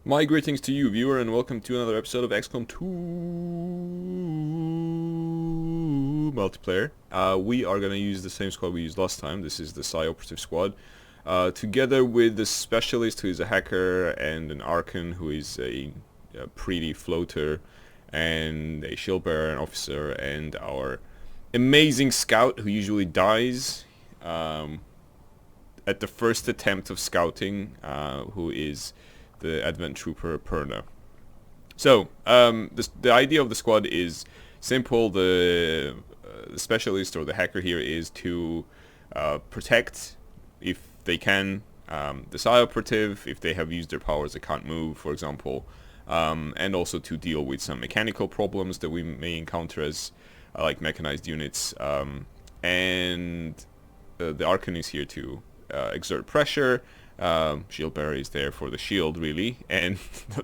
My greetings to you, viewer, and welcome to another episode of XCOM 2 multiplayer. We are going to use the same squad we used last time. This is the operative squad. Together with the specialist, who is a hacker, and an archon, who is a pretty floater, and a shield bearer, an officer, and our amazing scout, who usually dies at the first attempt of scouting, who is the Advent Trooper Perna. So, the idea of the squad is simple. The specialist or the hacker here is to protect, if they can, the operative, if they have used their powers they can't move, for example, and also to deal with some mechanical problems that we may encounter as like mechanized units, and the Archon is here to exert pressure. Shield bearer is there for the shield, really, and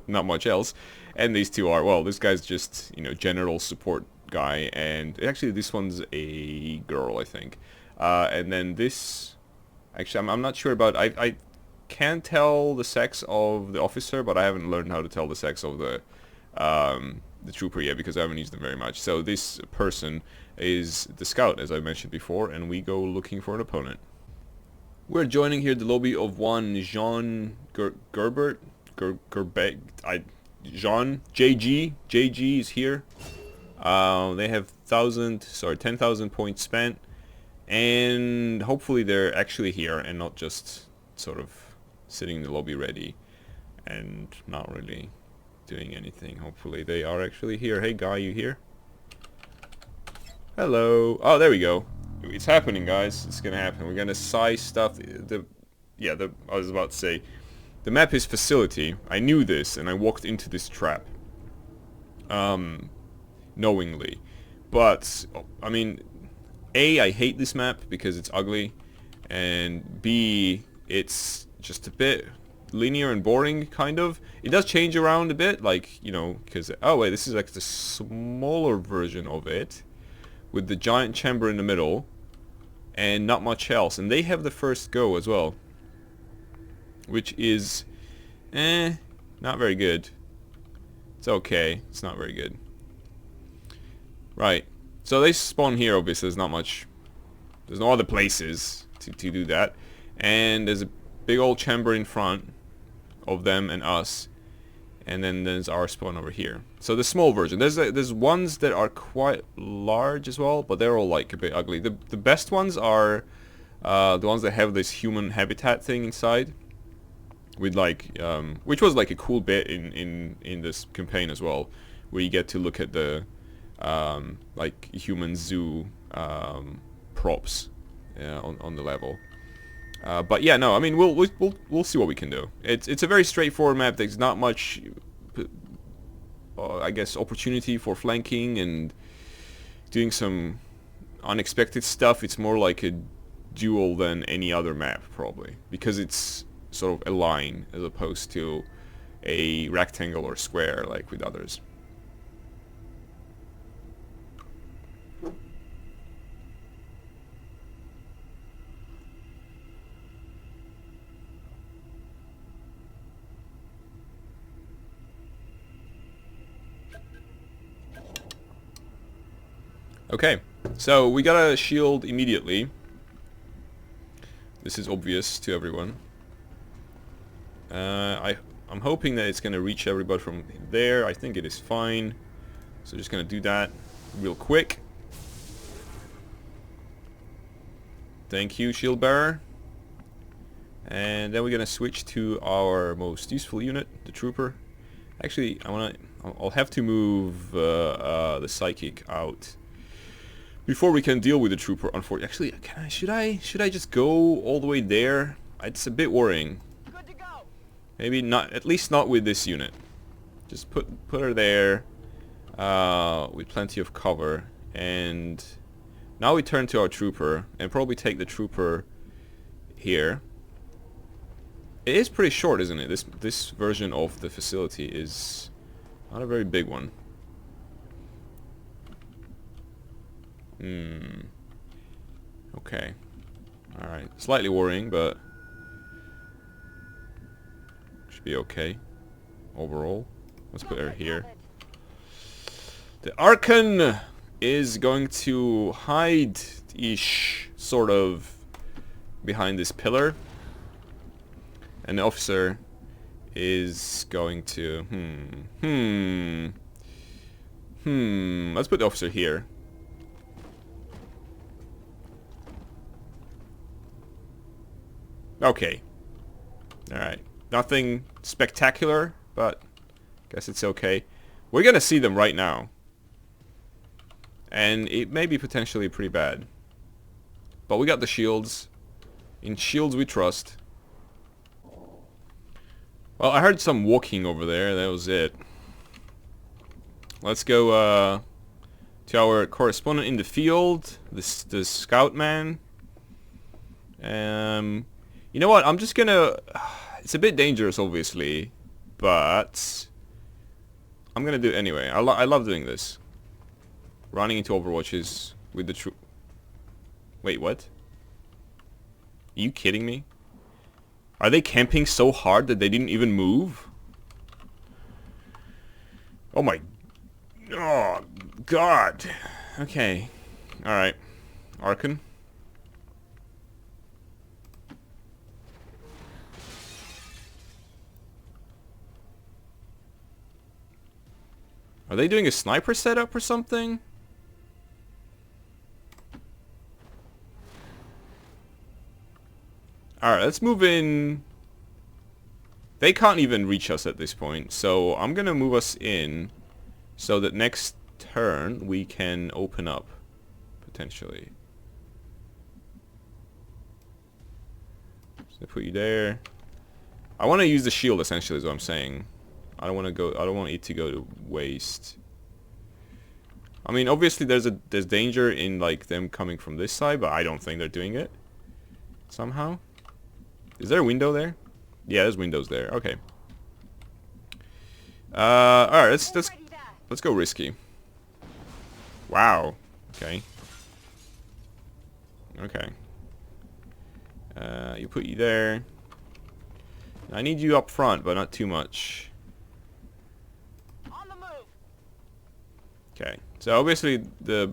not much else. And these two are, well, this guy's just, general support guy, and actually this one's a girl, I think. And then this, actually, I'm not sure about, I can tell the sex of the officer, but I haven't learned how to tell the sex of the trooper yet, because I haven't used them very much. So this person is the scout, as I mentioned before, and we go looking for an opponent. We're joining here the lobby of one Jean Gerbert. Jean JG is here. They have 10,000 points spent, and hopefully they're actually here and not just sort of sitting in the lobby ready and not really doing anything. Hopefully they are actually here. Hey guy, you here? Hello. Oh, there we go. It's happening, guys. It's gonna happen. We're gonna size stuff. I was about to say, the map is facility. I knew this, and I walked into this trap, knowingly. But I mean, A, I hate this map because it's ugly, and B, it's just a bit linear and boring, kind of. It does change around a bit, like, because oh wait, this is like the smaller version of it, with the giant chamber in the middle, and not much else. And they have the first go as well, which is, not very good. It's okay. It's not very good. Right. So they spawn here, obviously. There's not much. There's no other places to do that. And there's a big old chamber in front of them and us. And then there's our spawn over here. So the small version. There's ones that are quite large as well, but they're all like a bit ugly. The best ones are the ones that have this human habitat thing inside, with like which was like a cool bit in this campaign as well, where you get to look at the like human zoo props on the level. But yeah, no, I mean we'll see what we can do. It's a very straightforward map. There's not much, I guess, opportunity for flanking and doing some unexpected stuff. It's more like a duel than any other map, probably, because it's sort of a line as opposed to a rectangle or square like with others. Okay, so we got a shield immediately. This is obvious to everyone. I'm hoping that it's gonna reach everybody from there. I think it is fine. So just gonna do that real quick. Thank you, shield bearer. And then we're gonna switch to our most useful unit, the trooper. Actually, I'll have to move the psychic out before we can deal with the trooper. Unfortunately, actually, should I just go all the way there? It's a bit worrying. Good to go. Maybe not. At least not with this unit. Just put her there, with plenty of cover. And now we turn to our trooper and probably take the trooper here. It is pretty short, isn't it? This version of the facility is not a very big one. Okay. Alright. Slightly worrying, but should be okay. overall. Let's put her here. The archon is going to hide-ish, sort of, behind this pillar. And the officer is going to... Let's put the officer here. Okay. Alright. Nothing spectacular, but guess it's okay. We're gonna see them right now. And it may be potentially pretty bad. But we got the shields. In shields we trust. Well, I heard some walking over there. That was it. Let's go to our correspondent in the field. The scout man. You know what? I'm just gonna... It's a bit dangerous, obviously. But... I'm gonna do it anyway. I love doing this. Running into Overwatches with the troop. Wait, what? Are you kidding me? Are they camping so hard that they didn't even move? Oh my... Oh, God. Okay. Alright. Archon. Are they doing a sniper setup or something? Alright, let's move in. They can't even reach us at this point, so I'm gonna move us in so that next turn we can open up, potentially. So put you there. I want to use the shield, essentially, is what I'm saying. I don't want it to go to waste. I mean, obviously there's danger in like them coming from this side, but I don't think they're doing it somehow. Is there a window there? Yeah, there's windows there. Okay. All right, let's go risky. Wow. Okay. Okay. You put you there. I need you up front, but not too much. Okay, so obviously the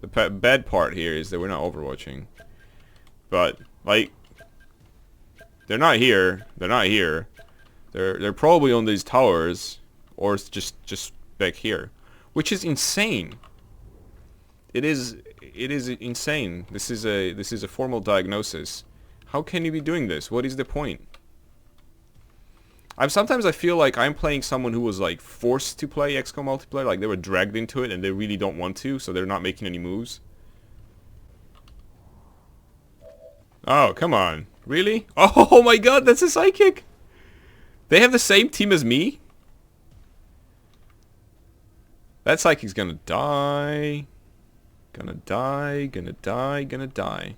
bad part here is that we're not overwatching, but like they're not here. They're not here. They're probably on these towers, or it's just back here, which is insane. It is insane. This is a formal diagnosis. How can you be doing this? What is the point? Sometimes I feel like I'm playing someone who was like forced to play XCOM multiplayer, like they were dragged into it and they really don't want to, so they're not making any moves. Oh, come on. Really? Oh my god, that's a psychic! They have the same team as me? That psychic's gonna die. Gonna die, gonna die, gonna die.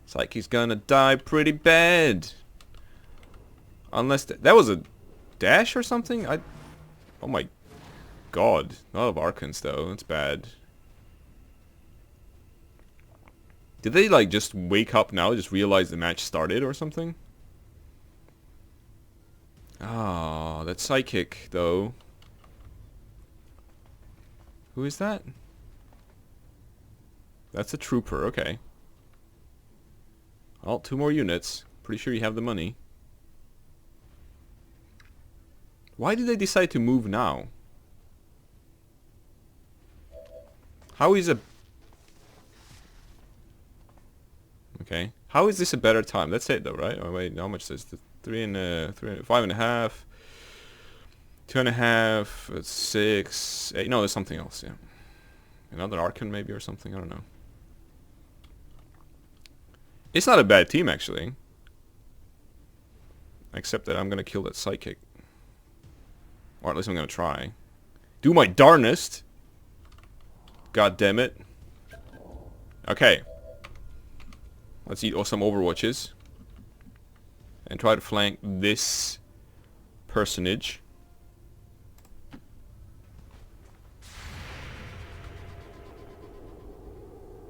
Psychic's gonna die pretty bad. Unless that was a dash or something? Oh my god. A lot of Archons though. That's bad. Did they like just wake up now, just realize the match started or something? Ah, that psychic though. Who is that? That's a trooper, okay. Well, 2 more units. Pretty sure you have the money. Why did they decide to move now? How is okay. How is this a better time? That's it though, right? Oh wait, how much is this? 5.5, 2.5, 6, 8. No, there's something else, yeah. Another Archon maybe or something, I don't know. It's not a bad team actually. Except that I'm gonna kill that psychic. Or at least I'm gonna try. Do my darnest! God damn it. Okay. Let's eat some Overwatches. And try to flank this personage.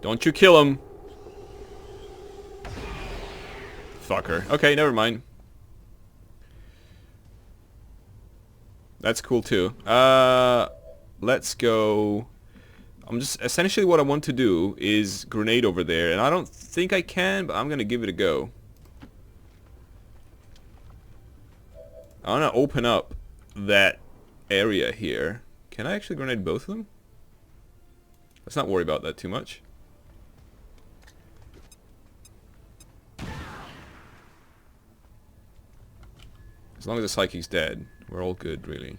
Don't you kill him! Fucker. Okay, never mind. That's cool too. Let's go. I'm just essentially what I want to do is grenade over there, and I don't think I can, but I'm gonna give it a go. I wanna open up that area here. Can I actually grenade both of them? Let's not worry about that too much. As long as the psychic's dead, we're all good, really.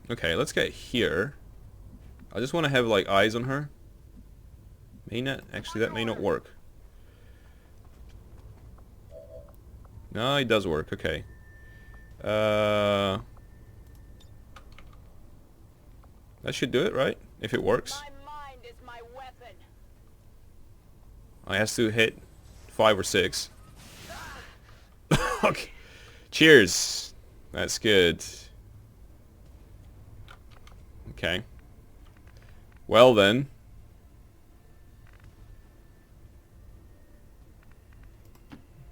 Okay, let's get here. I just want to have, like, eyes on her. May not... Actually, that may not work. No, it does work. Okay. That should do it, right? If it works. I has to hit 5 or 6. Okay. Cheers. That's good. Okay. Well then.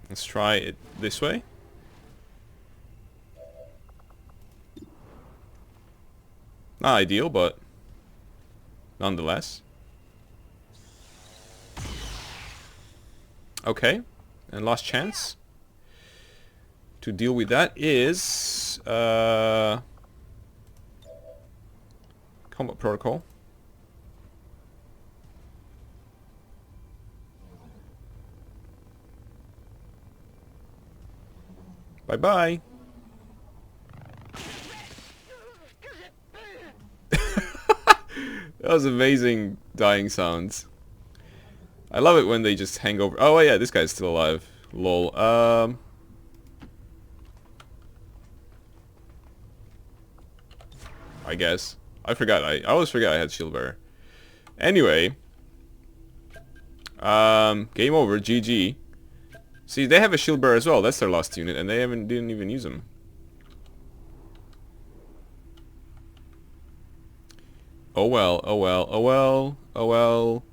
Let's try it this way. Not ideal, but nonetheless. Okay. And last chance to deal with that is combat protocol. Bye bye. That was amazing dying sounds. I love it when they just hang over. Oh yeah, this guy's still alive. Lol. I guess. I forgot. I always forget I had shield bearer. Anyway. Game over. GG. See, they have a shield bearer as well. That's their last unit, and they didn't even use them. Oh well. Oh well. Oh well. Oh well.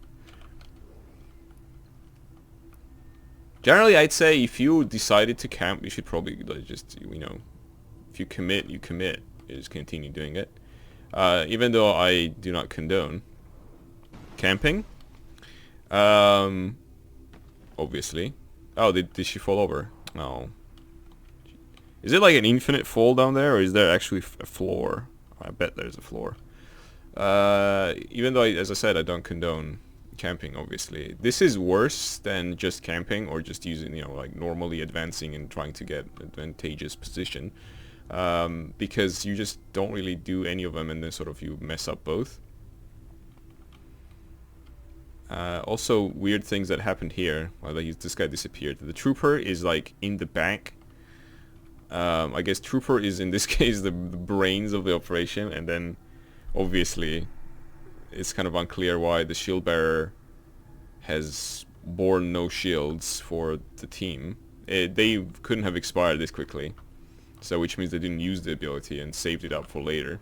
Generally, I'd say if you decided to camp, you should probably just, you know, if you commit, you commit. You just continue doing it. Even though I do not condone camping. Obviously. Oh, did she fall over? No. Is it like an infinite fall down there, or is there actually a floor? I bet there's a floor. Even though, as I said, I don't condone camping, obviously. This is worse than just camping or just using, you know, like normally advancing and trying to get advantageous position. Because you just don't really do any of them and then sort of you mess up both. Also, weird things that happened here. Well, this guy disappeared. The trooper is like in the back. I guess trooper is in this case the brains of the operation, and then obviously it's kind of unclear why the shield bearer has borne no shields for the team. They couldn't have expired this quickly, so which means they didn't use the ability and saved it up for later.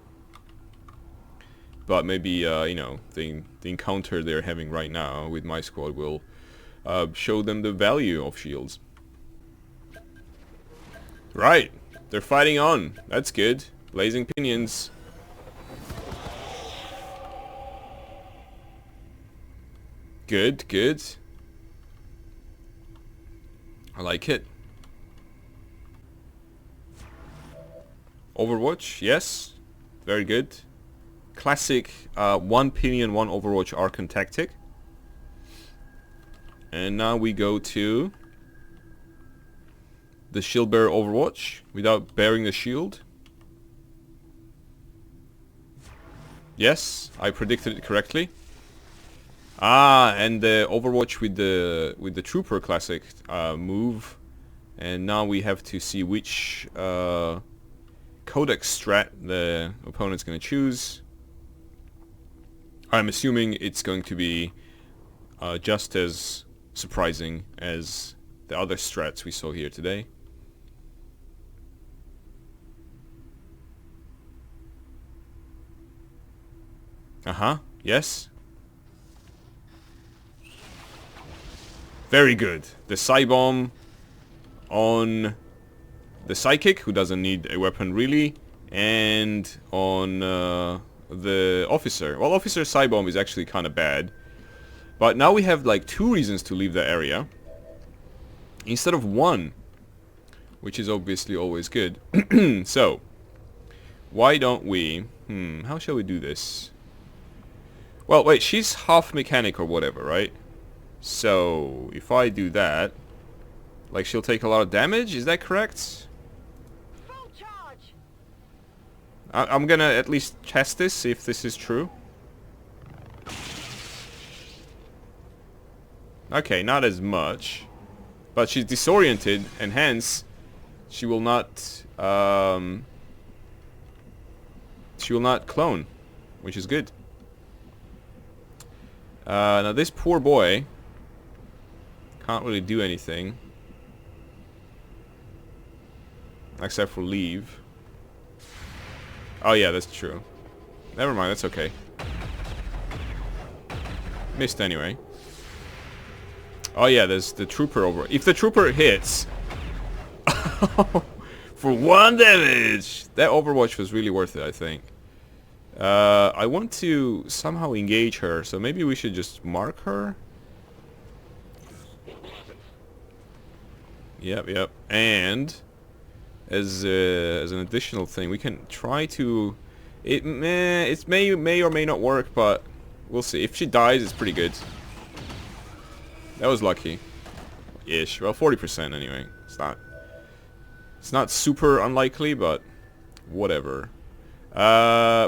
But maybe, you know, the encounter they're having right now with my squad will show them the value of shields. Right, they're fighting on. That's good. Blazing pinions. Good, good. I like it. Overwatch, yes. Very good. Classic 1 pinion, 1 Overwatch Archon tactic. And now we go to the shield bearer Overwatch without bearing the shield. Yes, I predicted it correctly. Ah, and the Overwatch with the Trooper classic move. And now we have to see which Codex strat the opponent's going to choose. I'm assuming it's going to be just as surprising as the other strats we saw here today. Yes. Very good. The Psy Bomb on the Psychic, who doesn't need a weapon really, and on the Officer. Well, Officer Psy Bomb is actually kind of bad. But now we have like 2 reasons to leave the area instead of 1, which is obviously always good. So, why don't we... how shall we do this? Well, wait, she's half mechanic or whatever, right? So, if I do that, like she'll take a lot of damage, is that correct? Full charge. I'm gonna at least test this, see if this is true. Okay, not as much. But she's disoriented, and hence, she will not clone, which is good. Now this poor boy can't really do anything except for leave. Oh yeah, that's true. Never mind, that's okay. Missed anyway. Oh yeah, there's the trooper over. If the trooper hits for 1 damage, that Overwatch was really worth it, I think. I want to somehow engage her, so maybe we should just mark her. Yep. And as an additional thing, we can try to. It may or may not work, but we'll see. If she dies, it's pretty good. That was lucky. Ish. Well, 40% anyway. It's not super unlikely, but whatever.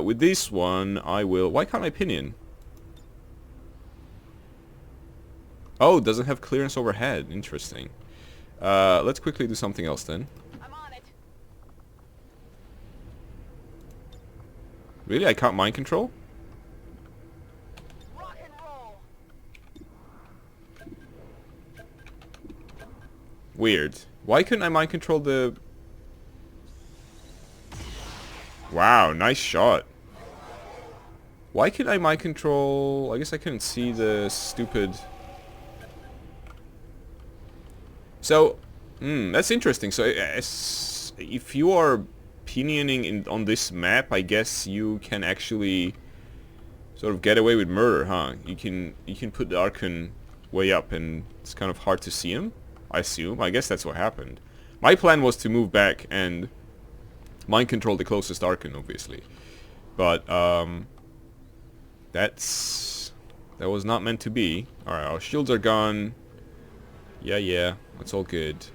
With this one, I will... Why can't I pinion? Oh, doesn't have clearance overhead. Interesting. Let's quickly do something else then. I'm on it. Really? I can't mind control? Rock and roll. Weird. Why couldn't I mind control the... Wow, nice shot. Why couldn't I mind control... I guess I couldn't see the stupid... So, that's interesting. So, if you are pinioning on this map, I guess you can actually sort of get away with murder, huh? You can put the Archon way up, and it's kind of hard to see him, I assume. I guess that's what happened. My plan was to move back and mind control the closest Archon, obviously. But, that was not meant to be. Alright, our shields are gone. Yeah, it's all good.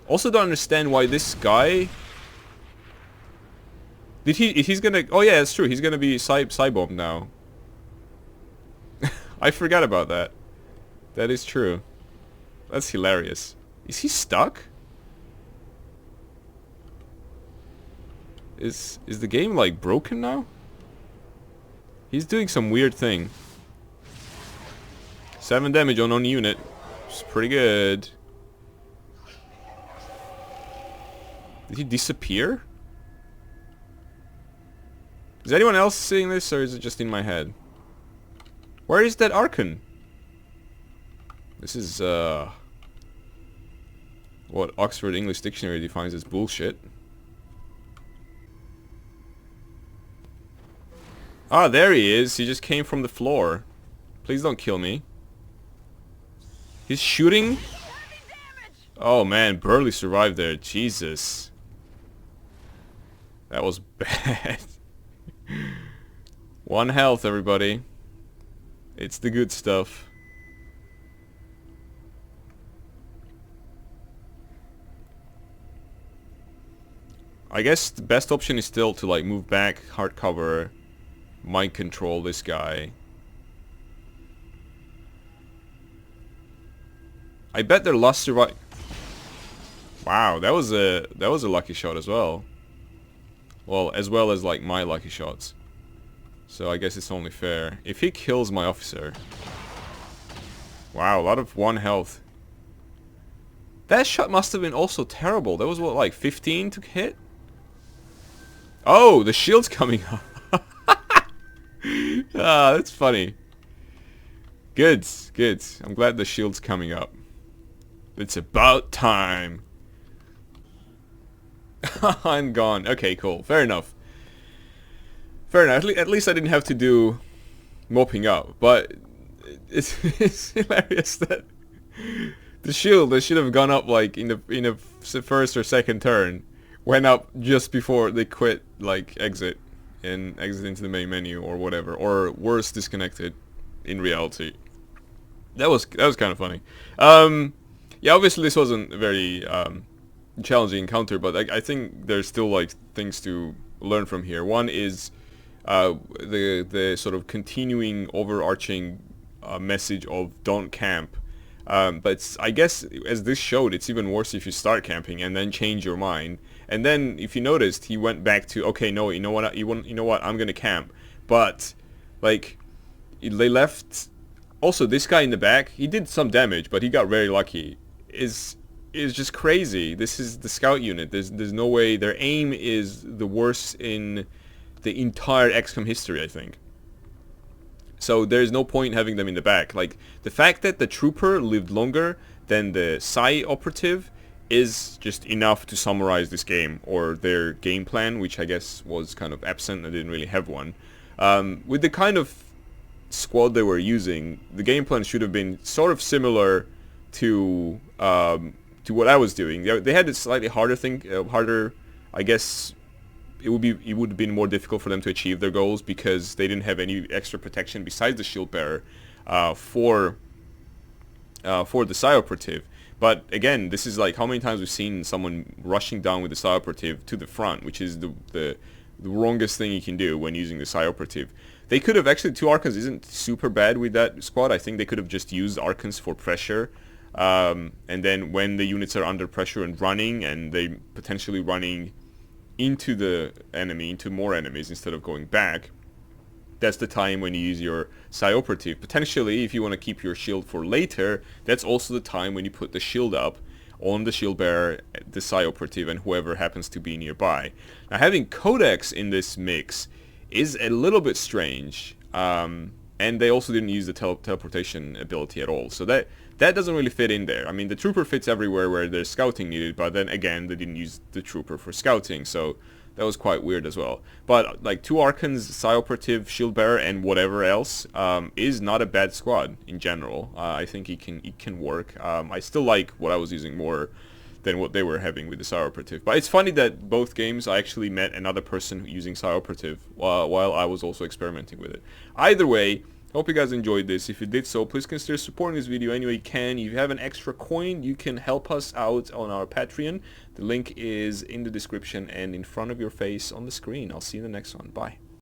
Also don't understand why this guy... He's gonna... Oh yeah, it's true, he's gonna be Psy-Bomb now. I forgot about that. That is true. That's hilarious. Is he stuck? Is the game like broken now? He's doing some weird thing. 7 damage on one unit. It's pretty good. Did he disappear? Is anyone else seeing this, or is it just in my head? Where is that Archon? This is what Oxford English Dictionary defines as bullshit. Ah, there he is. He just came from the floor. Please don't kill me. He's shooting? Oh man, barely survived there. Jesus. That was bad. 1 health, everybody. It's the good stuff. I guess the best option is still to like move back, hard cover, mind control this guy. I bet their last survive. Wow, that was a lucky shot as well. Well, as well as like my lucky shots. So I guess it's only fair. If he kills my officer. Wow, a lot of 1 health. That shot must have been also terrible. That was what, like 15 to hit? Oh, the shield's coming up. Ah, that's funny. Good, good. I'm glad the shield's coming up. It's about time. I'm gone. Okay, cool. Fair enough. Fair enough. At least I didn't have to do mopping up. But it's hilarious that the shield that should have gone up like in the first or second turn went up just before they quit, like exit into the main menu or whatever, or worse, disconnected in reality. That was kind of funny. Yeah, obviously this wasn't a very challenging encounter, but I think there's still like things to learn from here. One is the sort of continuing overarching message of don't camp. But I guess as this showed, it's even worse if you start camping and then change your mind. And then if you noticed, he went back to, okay, no, you know what, I'm gonna camp. But like they left. Also, this guy in the back, he did some damage, but he got very lucky. Is just crazy. This is the scout unit. There's no way. Their aim is the worst in the entire XCOM history, I think. So there's no point having them in the back. Like, the fact that the trooper lived longer than the Psi operative is just enough to summarize this game, or their game plan, which I guess was kind of absent. I didn't really have one. With the kind of squad they were using, the game plan should have been sort of similar to what I was doing. They had a slightly harder thing, I guess. It would have been more difficult for them to achieve their goals because they didn't have any extra protection besides the shield bearer for the Psi operative. But again, this is like how many times we've seen someone rushing down with the Psi operative to the front, which is the wrongest thing you can do when using the Psi operative. They could have actually, 2 Archons isn't super bad with that squad. I think they could have just used Archons for pressure. And then when the units are under pressure and running, and they potentially running into the enemy, into more enemies instead of going back, that's the time when you use your Psi operative. Potentially, if you want to keep your shield for later, that's also the time when you put the shield up on the shield bearer, the Psi operative, and whoever happens to be nearby. Now, having Codex in this mix is a little bit strange, and they also didn't use the teleportation ability at all, so that doesn't really fit in there. I mean, the trooper fits everywhere where there's scouting needed, but then again, they didn't use the trooper for scouting, so that was quite weird as well. But like 2 Archons, Psi operative, shield bearer, and whatever else is not a bad squad in general. I think it can work. I still like what I was using more than what they were having with the Psi operative. But it's funny that both games I actually met another person using Psi operative while I was also experimenting with it. Either way, hope you guys enjoyed this. If you did so, please consider supporting this video any way you can. If you have an extra coin, you can help us out on our Patreon. The link is in the description and in front of your face on the screen. I'll see you in the next one. Bye.